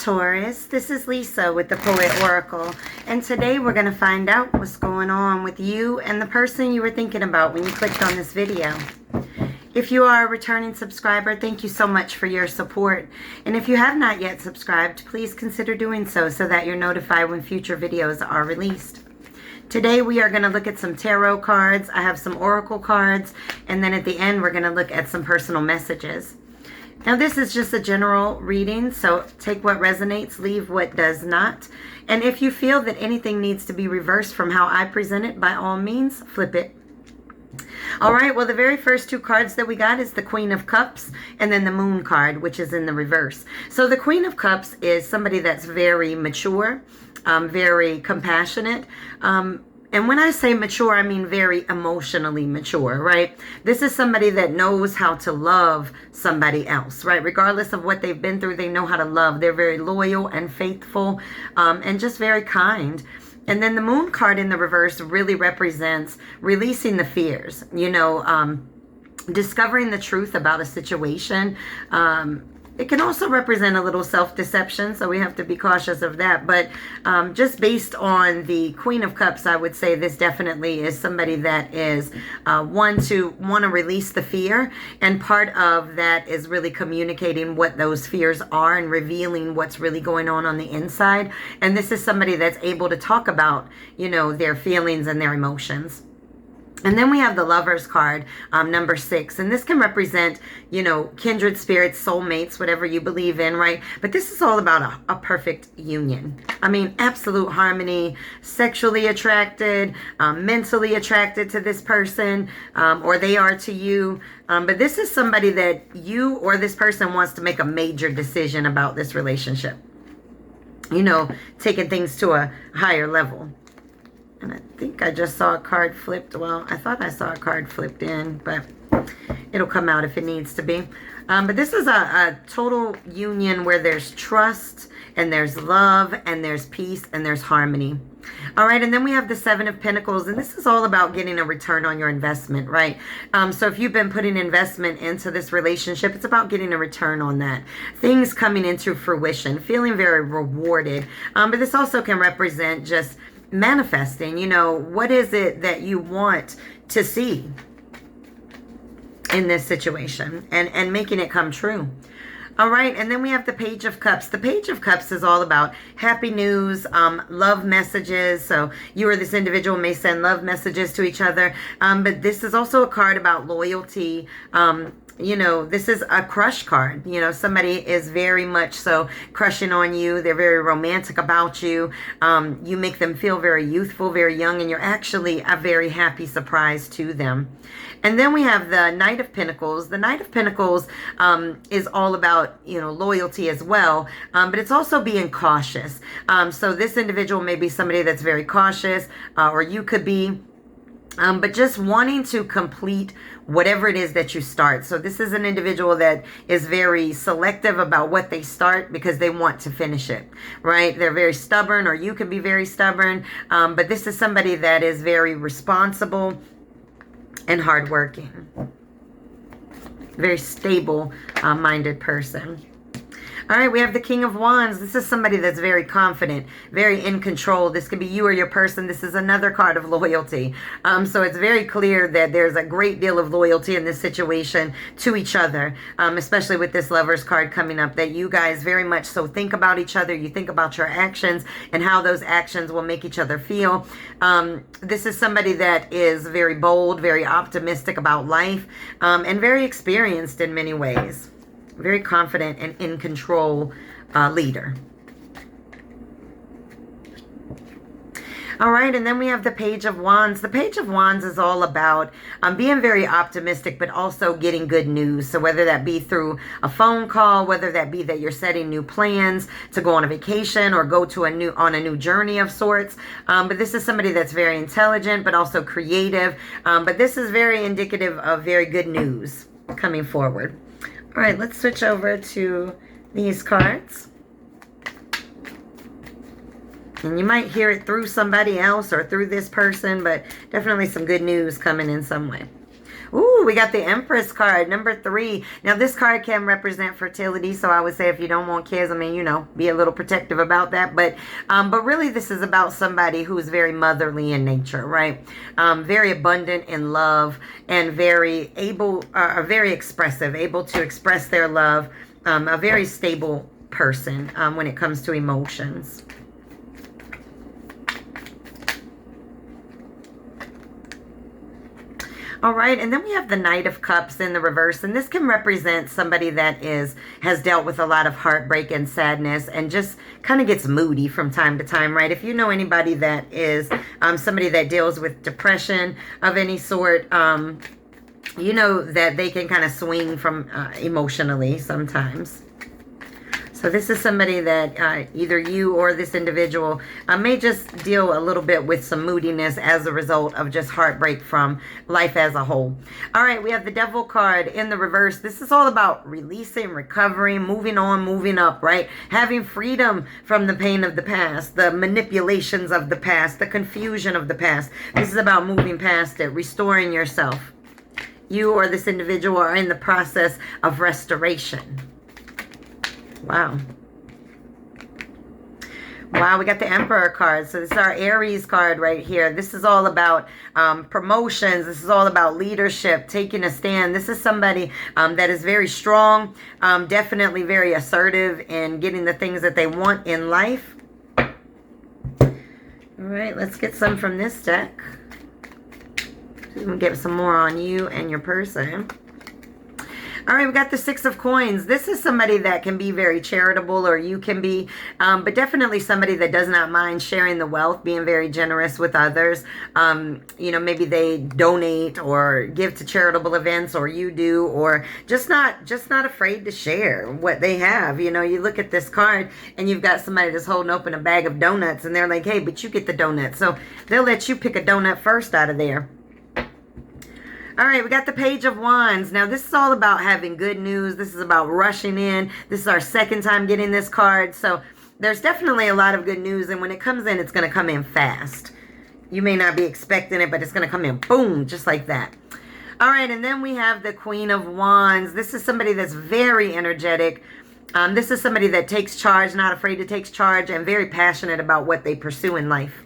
Taurus, this is Lisa with the Poet Oracle, and today we're going to find out what's going on with you and the person you were thinking about when you clicked on this video. If you are a returning subscriber, thank you so much for your support, and if you have not yet subscribed, please consider doing so that you're notified when future videos are released. Today we are going to look at some tarot cards. I have some oracle cards, and then at the end we're going to look at some personal messages. Now this is just a general reading, so take what resonates, leave what does not. And if you feel that anything needs to be reversed from how I present it, by all means, flip it. All right, well, the very first two cards that we got is the Queen of Cups and then the Moon card, which is in the reverse. So the Queen of Cups is somebody that's very mature, very compassionate, and when I say mature, I mean very emotionally mature, right? This is somebody that knows how to love somebody else, right? Regardless of what they've been through, they know how to love. They're very loyal and faithful, and just very kind. And then the Moon card in the reverse really represents releasing the fears, discovering the truth about a situation. It can also represent a little self-deception, so we have to be cautious of that. But just based on the Queen of Cups, I would say this definitely is somebody that is want to release the fear. And part of that is really communicating what those fears are and revealing what's really going on the inside. And this is somebody that's able to talk about, their feelings and their emotions. And then we have the Lovers card, number 6. And this can represent, kindred spirits, soulmates, whatever you believe in, right? But this is all about a perfect union. I mean, absolute harmony, sexually attracted, mentally attracted to this person, or they are to you. But this is somebody that you or this person wants to make a major decision about this relationship. Taking things to a higher level. And I think I just saw a card flipped. Well, I thought I saw a card flipped in, but it'll come out if it needs to be. But this is a total union where there's trust, and there's love, and there's peace, and there's harmony. All right, and then we have the 7 of Pentacles, and this is all about getting a return on your investment, right? So if you've been putting investment into this relationship, it's about getting a return on that. Things coming into fruition, feeling very rewarded. But this also can represent just manifesting, what is it that you want to see in this situation and making it come true. All right, and then we have the Page of Cups. The Page of Cups is all about happy news, love messages. So you or this individual may send love messages to each other. But this is also a card about loyalty. This is a crush card. Somebody is very much so crushing on you. They're very romantic about you. You make them feel very youthful, very young, and you're actually a very happy surprise to them. And then we have the Knight of Pentacles. The Knight of Pentacles is all about, loyalty as well, but it's also being cautious. So this individual may be somebody that's very cautious, or you could be. But just wanting to complete whatever it is that you start. So this is an individual that is very selective about what they start because they want to finish it, right? They're very stubborn, or you can be very stubborn. But this is somebody that is very responsible and hardworking. Very stable minded person. All right, we have the King of Wands. This is somebody that's very confident, very in control. This could be you or your person. This is another card of loyalty. So it's very clear that there's a great deal of loyalty in this situation to each other, especially with this Lovers card coming up, that you guys very much so think about each other. You think about your actions and how those actions will make each other feel. This is somebody that is very bold, very optimistic about life, and very experienced in many ways. Very confident and in control leader. All right, and then we have the Page of Wands. The Page of Wands is all about being very optimistic, but also getting good news. So whether that be through a phone call, whether that be that you're setting new plans to go on a vacation or go to a new journey of sorts. But this is somebody that's very intelligent, but also creative. But this is very indicative of very good news coming forward. All right, let's switch over to these cards. And you might hear it through somebody else or through this person, but definitely some good news coming in some way. Ooh, we got the Empress card, number 3. Now, this card can represent fertility, so I would say if you don't want kids, I mean, you know, be a little protective about that. But really, this is about somebody who is very motherly in nature, right? Very abundant in love and very able, very expressive, able to express their love. A very stable person when it comes to emotions. All right, and then we have the Knight of Cups in the reverse, and this can represent somebody that has dealt with a lot of heartbreak and sadness and just kind of gets moody from time to time, right? If you know anybody that is somebody that deals with depression of any sort, you know that they can kind of swing from emotionally sometimes. So this is somebody that either you or this individual may just deal a little bit with some moodiness as a result of just heartbreak from life as a whole. All right, we have the Devil card in the reverse. This is all about releasing, recovering, moving on, moving up, right? Having freedom from the pain of the past, the manipulations of the past, the confusion of the past. This is about moving past it, restoring yourself. You or this individual are in the process of restoration. Wow. Wow, we got the Emperor card. So this is our Aries card right here. This is all about promotions. This is all about leadership, taking a stand. This is somebody that is very strong, definitely very assertive in getting the things that they want in life. All right, let's get some from this deck. We'll get some more on you and your person. All right, we got the Six of Coins. This is somebody that can be very charitable, or you can be, but definitely somebody that does not mind sharing the wealth, being very generous with others. You know, maybe they donate or give to charitable events, or you do, or just not afraid to share what they have. You know, you look at this card and you've got somebody that's holding open a bag of donuts and they're like, hey, but you get the donut. So they'll let you pick a donut first out of there. All right, we got the Page of Wands. Now, this is all about having good news. This is about rushing in. This is our second time getting this card. So there's definitely a lot of good news. And when it comes in, it's going to come in fast. You may not be expecting it, but it's going to come in, boom, just like that. All right, and then we have the Queen of Wands. This is somebody that's very energetic. This is somebody that takes charge, not afraid to take charge, and very passionate about what they pursue in life.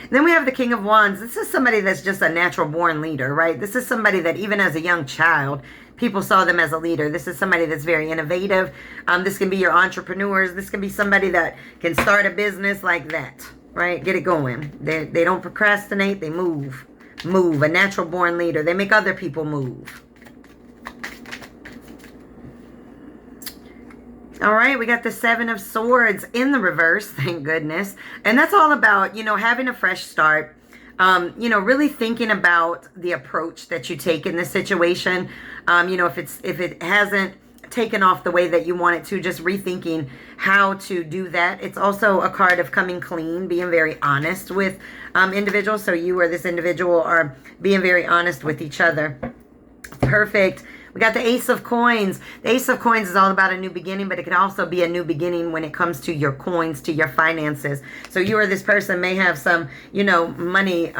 Then we have the King of Wands. This is somebody that's just a natural born leader, right? This is somebody that even as a young child, people saw them as a leader. This is somebody that's very innovative. This can be your entrepreneurs. This can be somebody that can start a business like that, right? Get it going. They don't procrastinate. They move. Move. A natural born leader. They make other people move. All right, we got the Seven of Swords in the reverse, thank goodness. And that's all about, you know, having a fresh start. You know, really thinking about the approach that you take in this situation. You know, if it hasn't taken off the way that you want it to, just rethinking how to do that. It's also a card of coming clean, being very honest with individuals. So you or this individual are being very honest with each other. Perfect. We got the Ace of Coins. The Ace of Coins is all about a new beginning, but it can also be a new beginning when it comes to your coins, to your finances. So you or this person may have some, you know, money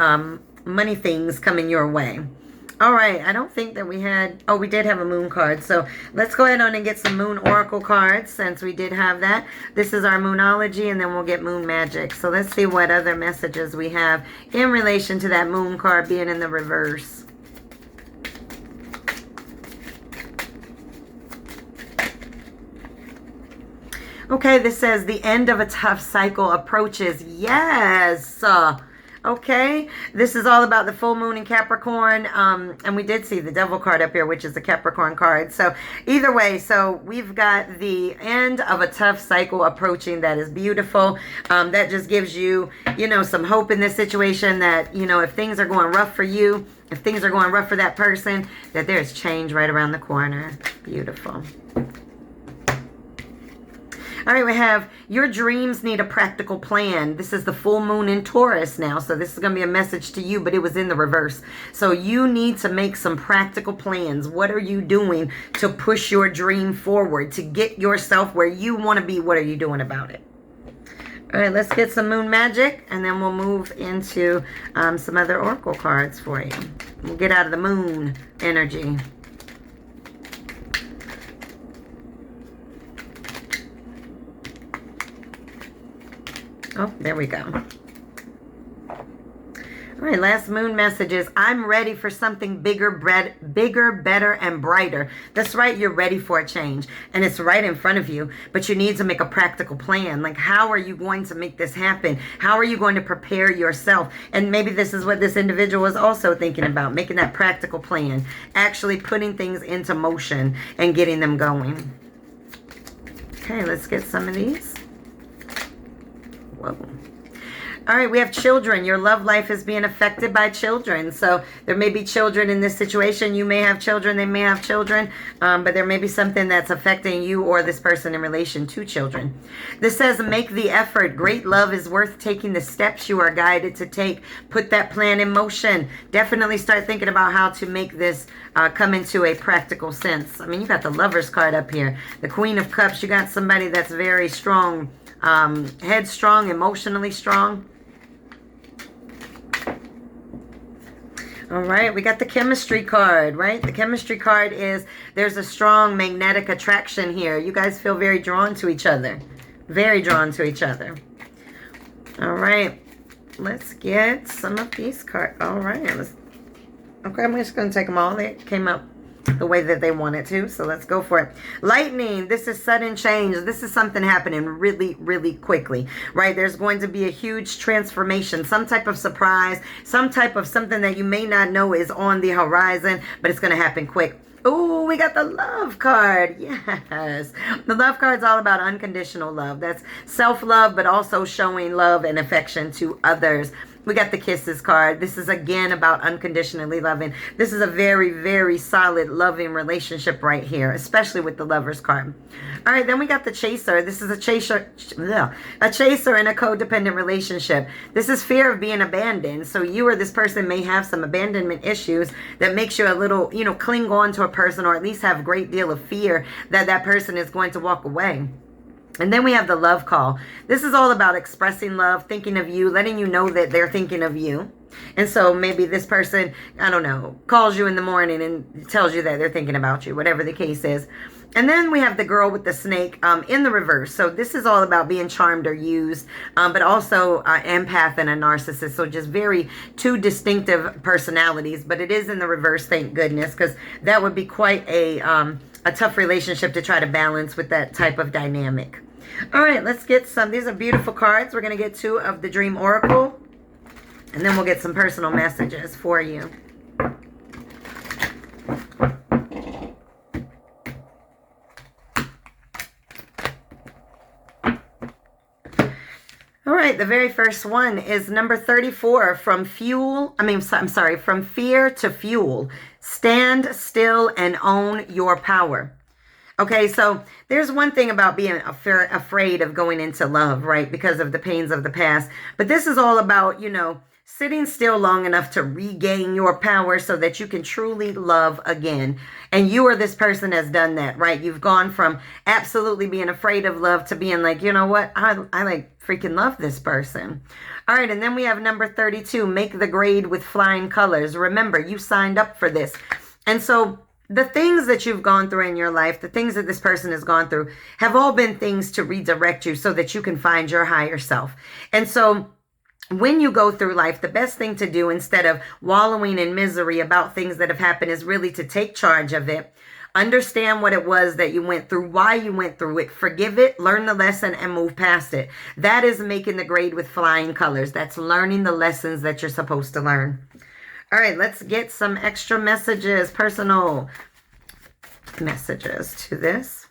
things coming your way. All right, I don't think that we had, oh, we did have a moon card. So let's go ahead on and get some moon oracle cards since we did have that. This is our Moonology, and then we'll get MoonMagik. So let's see what other messages we have in relation to that moon card being in the reverse. Okay, this says the end of a tough cycle approaches. Yes. Okay, this is all about the full moon in Capricorn. And we did see the Devil card up here, which is the Capricorn card. So either way, so we've got the end of a tough cycle approaching. That is beautiful. That just gives you, you know, some hope in this situation that, you know, if things are going rough for you, if things are going rough for that person, that there's change right around the corner. Beautiful. All right, we have your dreams need a practical plan. This is the full moon in Taurus now. So this is going to be a message to you, but it was in the reverse. So you need to make some practical plans. What are you doing to push your dream forward, to get yourself where you want to be? What are you doing about it? All right, let's get some MoonMagik, and then we'll move into some other oracle cards for you. We'll get out of the moon energy. Oh, there we go. All right, last moon message is, I'm ready for something bigger, better, and brighter. That's right, you're ready for a change. And it's right in front of you, but you need to make a practical plan. Like, how are you going to make this happen? How are you going to prepare yourself? And maybe this is what this individual is also thinking about, making that practical plan, actually putting things into motion and getting them going. Okay, let's get some of these. Whoa. All right, we have children. Your love life is being affected by children. So there may be children in this situation. You may have children. They may have children. But there may be something that's affecting you or this person in relation to children. This says, make the effort. Great love is worth taking the steps you are guided to take. Put that plan in motion. Definitely start thinking about how to make this come into a practical sense. I mean, you got the Lover's card up here. The Queen of Cups. You got somebody that's very strong, headstrong, emotionally strong. All right, we got the chemistry card, right? The chemistry card is, there's a strong magnetic attraction here. You guys feel very drawn to each other. Very drawn to each other. All right, let's get some of these cards. All right, okay, I'm just going to take them all. They came up the way that they wanted to, so let's go for it. Lightning, this is sudden change. This is something happening really, really quickly, right? There's going to be a huge transformation, some type of surprise, some type of something that you may not know is on the horizon, but it's going to happen quick. Oh, we got the love card. Yes. The love card is all about unconditional love. That's self-love, but also showing love and affection to others. We got the kisses card. This is again about unconditionally loving. This is a very, very solid loving relationship right here, especially with the Lover's card. All right, then we got the chaser. This is a chaser in a codependent relationship. This is fear of being abandoned. So you or this person may have some abandonment issues that makes you a little, cling on to a person, or at least have a great deal of fear that that person is going to walk away. And then we have the love call. This is all about expressing love, thinking of you, letting you know that they're thinking of you. And so maybe this person, I don't know, calls you in the morning and tells you that they're thinking about you, whatever the case is. And then we have the girl with the snake in the reverse. So this is all about being charmed or used, but also empath and a narcissist. So just two distinctive personalities, but it is in the reverse, thank goodness, because that would be quite a tough relationship to try to balance with that type of dynamic. All right, let's get some. These are beautiful cards. We're going to get 2 of the Dream Oracle, and then we'll get some personal messages for you. All right, the very first one is number 34, from fear to fuel. Stand still and own your power. Okay, so there's one thing about being afraid of going into love, right? Because of the pains of the past. But this is all about, sitting still long enough to regain your power so that you can truly love again. And you or this person has done that, right? You've gone from absolutely being afraid of love to being like, you know what? I like freaking love this person. All right, and then we have number 32, make the grade with flying colors. Remember, you signed up for this. And so the things that you've gone through in your life, the things that this person has gone through, have all been things to redirect you so that you can find your higher self. And so when you go through life, the best thing to do, instead of wallowing in misery about things that have happened, is really to take charge of it. Understand what it was that you went through, why you went through it, forgive it, learn the lesson, and move past it. That is making the grade with flying colors. That's learning the lessons that you're supposed to learn. All right, let's get some extra messages, personal messages to this.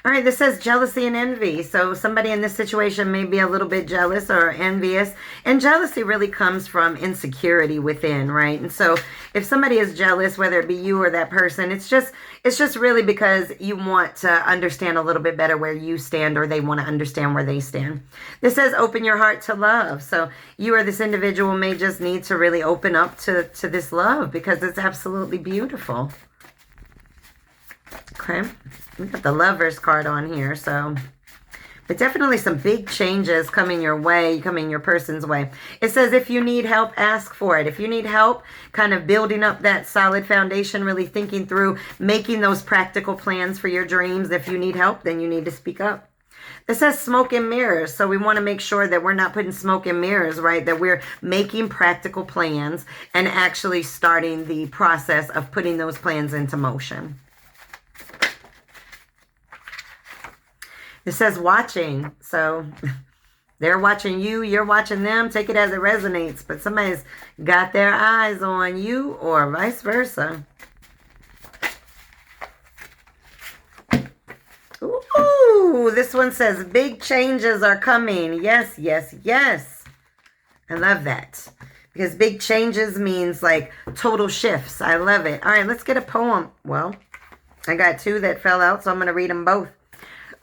All right, this says jealousy and envy. So somebody in this situation may be a little bit jealous or envious. And jealousy really comes from insecurity within, right? And so if somebody is jealous, whether it be you or that person, it's just really because you want to understand a little bit better where you stand, or they want to understand where they stand. This says open your heart to love. So you or this individual may just need to really open up to this love, because it's absolutely beautiful. Okay, we got the Lover's card on here, so But definitely some big changes coming your way, coming your person's way. It says if you need help, ask for it. If you need help kind of building up that solid foundation, really thinking through, making those practical plans for your dreams, if you need help, then you need to speak up. It says smoke and mirrors. So we want to make sure that we're not putting smoke and mirrors, right? That we're making practical plans and actually starting the process of putting those plans into motion. It says watching. So they're watching you, you're watching them. Take it as it resonates. But somebody's got their eyes on you or vice versa. Ooh, this one says big changes are coming. Yes, yes, yes. I love that. Because big changes means like total shifts. I love it. All right, let's get a poem. Well, I got two that fell out, so I'm going to read them both.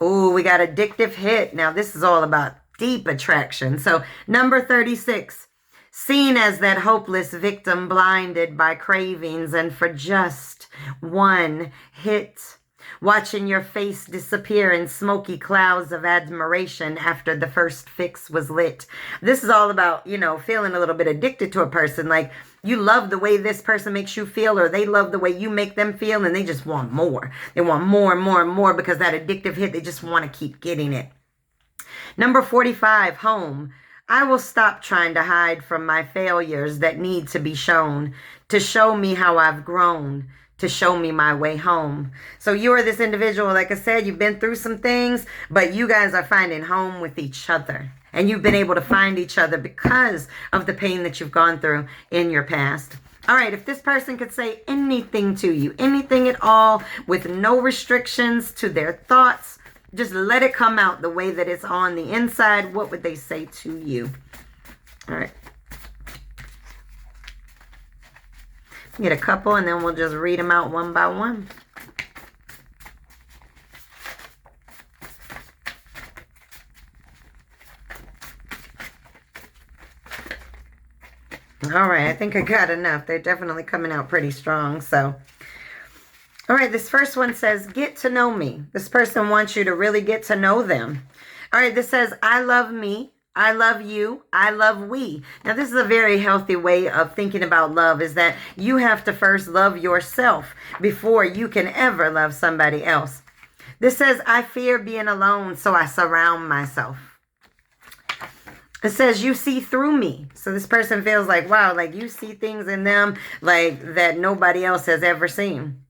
Ooh, we got addictive hit. Now, this is all about deep attraction. So, number 36. Seen as that hopeless victim blinded by cravings and for just one hit. Watching your face disappear in smoky clouds of admiration after the first fix was lit. This is all about, you know, feeling a little bit addicted to a person. Like you love the way this person makes you feel, or they love the way you make them feel, and they just want more. They want more and more and more because that addictive hit, they just want to keep getting it. Number 45, home. I will stop trying to hide from my failures that need to be shown, to show me how I've grown, to show me my way home. So you are this individual, like I said, you've been through some things, but you guys are finding home with each other. And you've been able to find each other because of the pain that you've gone through in your past. All right, if this person could say anything to you, anything at all, with no restrictions to their thoughts, just let it come out the way that it's on the inside, what would they say to you? All right. Get a couple and then we'll just read them out one by one. All right, I think I got enough. They're definitely coming out pretty strong. So, all right, this first one says, get to know me. This person wants you to really get to know them. All right, this says, I love me. I love you. I love we. Now, this is a very healthy way of thinking about love, is that you have to first love yourself before you can ever love somebody else. This says, I fear being alone, so I surround myself. It says, you see through me. So this person feels like, wow, like you see things in them like that nobody else has ever seen.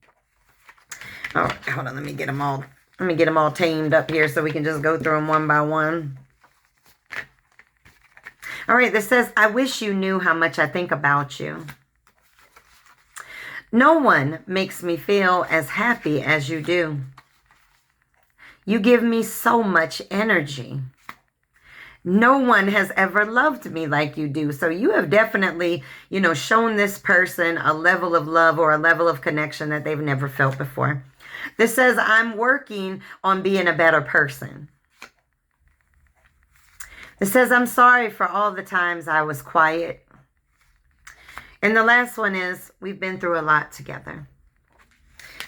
Oh, hold on. Let me get them all tamed up here so we can just go through them one by one. All right, this says, I wish you knew how much I think about you. No one makes me feel as happy as you do. You give me so much energy. No one has ever loved me like you do. So you have definitely, you know, shown this person a level of love or a level of connection that they've never felt before. This says, I'm working on being a better person. It says, I'm sorry for all the times I was quiet. And the last one is, we've been through a lot together.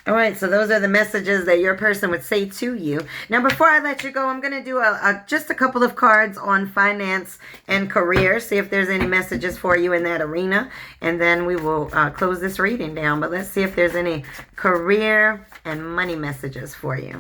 All right, so those are the messages that your person would say to you. Now, before I let you go, I'm going to do just a couple of cards on finance and career. See if there's any messages for you in that arena. And then we will close this reading down. But let's see if there's any career and money messages for you.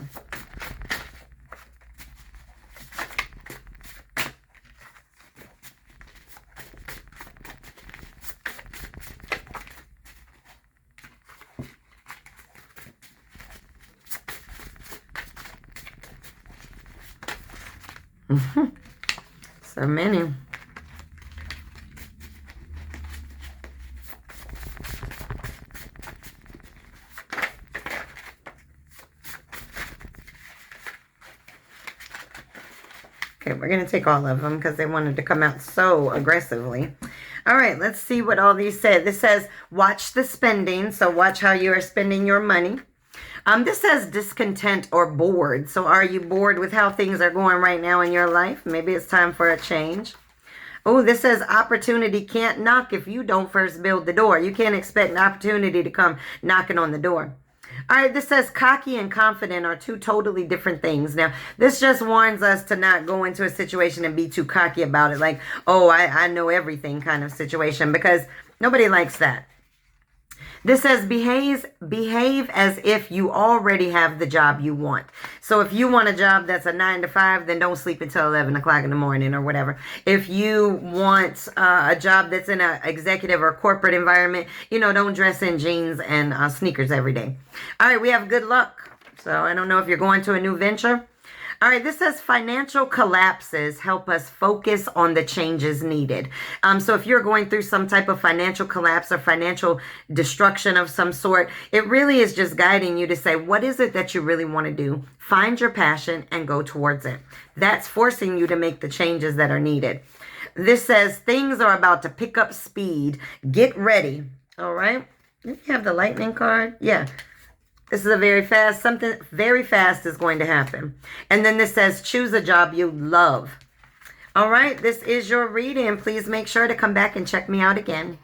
So many. Okay, we're going to take all of them because they wanted to come out so aggressively. All right, let's see what all these said. This says, watch the spending. So watch how you are spending your money. This says discontent or bored. So are you bored with how things are going right now in your life? Maybe it's time for a change. Oh, this says opportunity can't knock if you don't first build the door. You can't expect an opportunity to come knocking on the door. All right, this says cocky and confident are two totally different things. Now, this just warns us to not go into a situation and be too cocky about it. Like, oh, I know everything kind of situation, because nobody likes that. This says behave as if you already have the job you want. So if you want a job that's a 9 to 5, then don't sleep until 11 o'clock in the morning or whatever. If you want a job that's in an executive or corporate environment, you know, don't dress in jeans and sneakers every day. All right, we have good luck. So I don't know if you're going to a new venture. All right, this says financial collapses help us focus on the changes needed. So if you're going through some type of financial collapse or financial destruction of some sort, it really is just guiding you to say, what is it that you really want to do? Find your passion and go towards it. That's forcing you to make the changes that are needed. This says things are about to pick up speed. Get ready. All right. You have the lightning card. Yeah. This is a very fast, something very fast is going to happen. And then this says, choose a job you love. All right, this is your reading. Please make sure to come back and check me out again.